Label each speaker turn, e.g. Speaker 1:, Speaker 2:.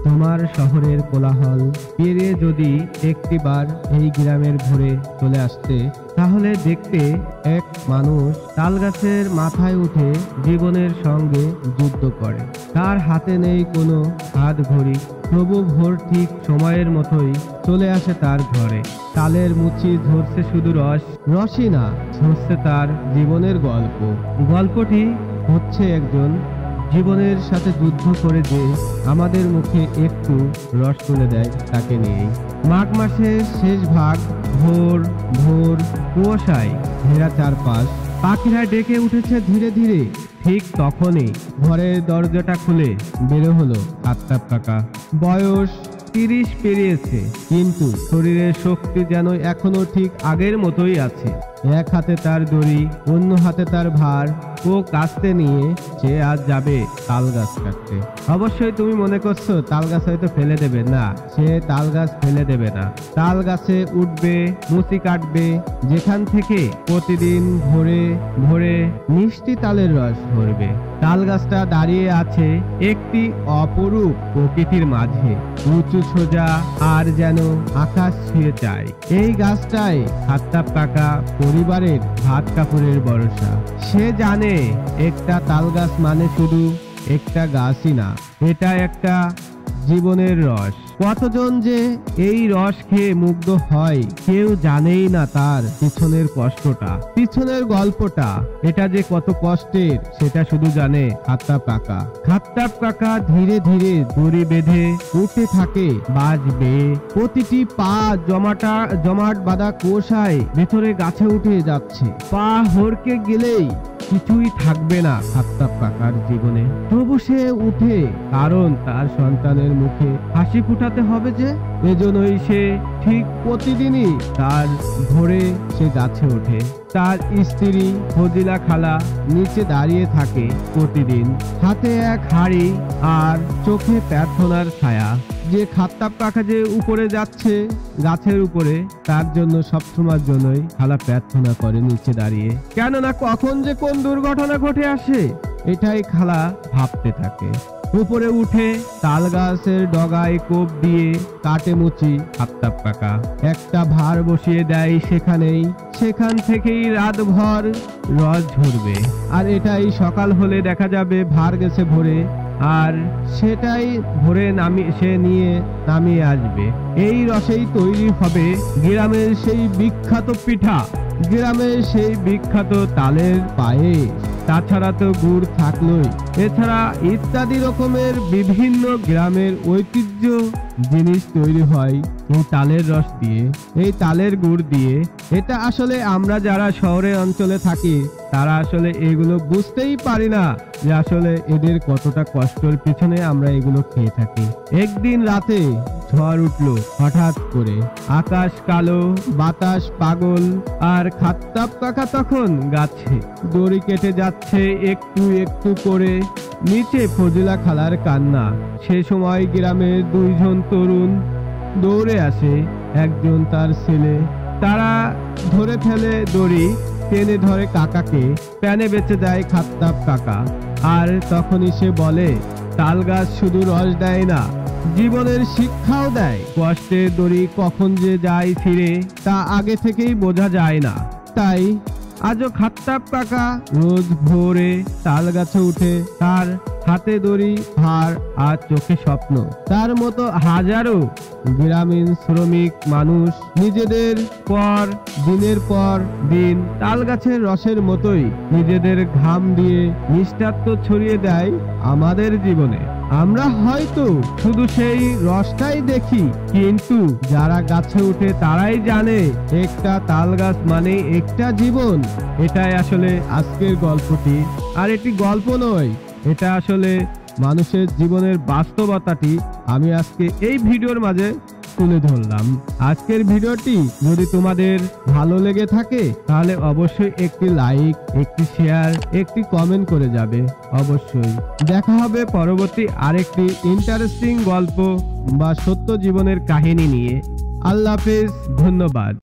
Speaker 1: তোমার শহরের কোলাহল পেরিয়ে যদি একটিবার এই গ্রামের ভোরে চলে আসতে, তাহলে দেখতে এক মানুষ তালগাছের মাথায় উঠে জীবনের সঙ্গে যুদ্ধ করে। তার হাতে নেই কোনো হাত ঘড়ি, তবু ভোর ঠিক সময়ের মতোই চলে আসে তার ঘরে। তালের মুচি ঝরছে শুধু রসই না, ঝরছে তার জীবনের গল্প। গল্পটি হচ্ছে একজন জীবনের সাথে যুদ্ধ করে যে আমাদের মুখে একটু রস তুলে দেয় তাকে নিয়েই। মাঘ মাসের শেষ ভাগ, ভোর ভোর কুয়াশায় ঘেরা চারপাশ, পাখিরা ডেকে উঠেছে ধীরে ধীরে। ঠিক তখনই ঘরের দরজাটা খুলে বেরো হলো আফতাব কাকা। বয়স 30 পেরিয়েছে, কিন্তু শরীরের শক্তি যেন এখনো ঠিক আগের মতোই আছে। এক হাতে তার দড়ি, অন্য হাতে তার ভার ও কাস্তে নিয়ে সে আজ যাবে তাল গাছ কাটতে। অবশ্যই তুমি মনে করছো তাল গাছ হয়তো ফেলে দেবে, না, সে তাল গাছ ফেলে দেবে না। তাল গাছে উঠবে, মুচি কাটবে, যেখান থেকে প্রতিদিন ভোরে ভোরে মিষ্টি তালের রস ঝরবে। তাল গাছটা দাঁড়িয়ে আছে একটি অপরূপ প্রকৃতির মাঝে, উঁচু সোজা আর যেন আকাশ ছুঁয়ে চায়। এই গাছটাই আফতাব কাকা পরিবারের ভাত কাপড়ের ভরসা। সে জানে একটা তাল গাছ মানে শুধু একটা গাছই না, এটা একটা জীবনের রস। কতজন যে এই রস খেয়ে মুগ্ধ হয় কেউ জানেই না তার পিছনের কষ্টটা, পিছনের গল্পটা। এটা যে কত কষ্টের সেটা শুধু জানে আফতাব কাকা। আফতাব কাকা ধীরে ধীরে দড়ি বেঁধে উঠে থাকে বাজবে। প্রতিটি পা জমাট বাঁধা কুয়াশায় ভিতরে গাছে উঠে যাচ্ছে। পা হড়কে গেলেই কিছুই থাকবে না আফতাব কাকার জীবনে। তবু সে উঠে, কারণ তার সন্তানের মুখে হাসি ফুটাতে হবে যে। এজন্যই সে ঠিক প্রতিদিনই তার ভোরে সে গাছে ওঠে। তার স্ত্রী ফজিলা খালা নিচে দাঁড়িয়ে থাকে প্রতিদিন, হাতে এক হাড়ি আর চোখে প্রার্থনার ছায়া। যে আফতাব কাকা যে উপরে যাচ্ছে গাছের উপরে, তার জন্য সবসময়ের জন্যই খালা প্রার্থনা করে নিচে দাঁড়িয়ে, কেননা কখন যে কোন দুর্ঘটনা ঘটে আসে এটাই খালা ভাবতে থাকে। উপরে উঠে তাল গাছের ডগায় কোপ দিয়ে কাটে মুচি আফতাব কাকা। একটা ভার বসিয়ে দেয় সেখানেই, সেখান থেকেই রাতভর রস ঝরবে। আর এটাই সকাল হলে দেখা যাবে ভার গেছে ভরে, আর সেটাই ভরে সে নিয়ে নামিয়ে আসবে। এই রসেই তৈরি হবে গ্রামের সেই বিখ্যাত পিঠা, গ্রামের সেই বিখ্যাত তালের পায়েস। তাছাড়া তো গুড় থাকলোই, এছাড়া ইত্যাদি রকমের বিভিন্ন গ্রামের ঐতিহ্য জিনিস তৈরি হয় এই তালের রস দিয়ে, এই তালের গুড় দিয়ে। এটা আসলে আমরা যারা শহরে অঞ্চলে থাকি তারা আসলে এগুলো বুঝতেই পারি না যে আসলে এদের কতটা কষ্টের পিছনে আমরা এগুলো খেয়ে থাকি। একদিন রাতে ঝড় উঠলো হঠাৎ করে, আকাশ কালো, বাতাস পাগল, আর আফতাব কাকা তখন গাছে দড়ি কেটে যাচ্ছে একটু একটু করে। নিচে ফজিলা খালার কান্না। সে সময় গ্রামের দুইজন তরুণ দৌড়ে আসে, একজন তার ছেলে। তারা ধরে ফেলে দড়ি, টেনে ধরে কাকাকে, প্যানে বেঁচে দেয় আফতাব কাকা। আর তখনই সে বলে, তাল গাছ শুধু রস দেয় না, জীবনের শিক্ষাও দেয়। কষ্টের দড়ি কখন যে যায় ছিঁড়ে তা আগে থেকেই বোঝা যায় না। তাই আজও আফতাব কাকা রোজ ভোরে তাল গাছে উঠে, তার হাতে দড়ি, ভার আর চোখে স্বপ্ন। তার মতো হাজারো গ্রামীণ শ্রমিক মানুষ নিজেদের দিনের পর দিন তাল গাছের রসের মতোই নিজেদের ঘাম দিয়ে নিষ্ঠাত্ব ছড়িয়ে দেয় আমাদের জীবনে। আমরা হয়তো শুধু সেই রসটাই দেখি, কিন্তু যারা গাছে উঠে তারাই জানে একটা তাল গাছ মানে একটা জীবন। এটাই আসলে আজকের গল্পটি, আর এটি গল্প নয়, এটা আসলে মানুষের জীবনের বাস্তবতাটি আমি আজকে এই ভিডিওর মাঝে তুলে ধরলাম। আজকের ভিডিওটি যদি তোমাদের ভালো লেগে থাকে তাহলে অবশ্যই একটি লাইক, একটি শেয়ার, একটি কমেন্ট করে যাবে। অবশ্যই দেখা হবে পরবর্তী আরেকটি ইন্টারেস্টিং গল্প বা সত্য জীবনের কাহিনী নিয়ে। আল্লাহ হাফেজ, ধন্যবাদ।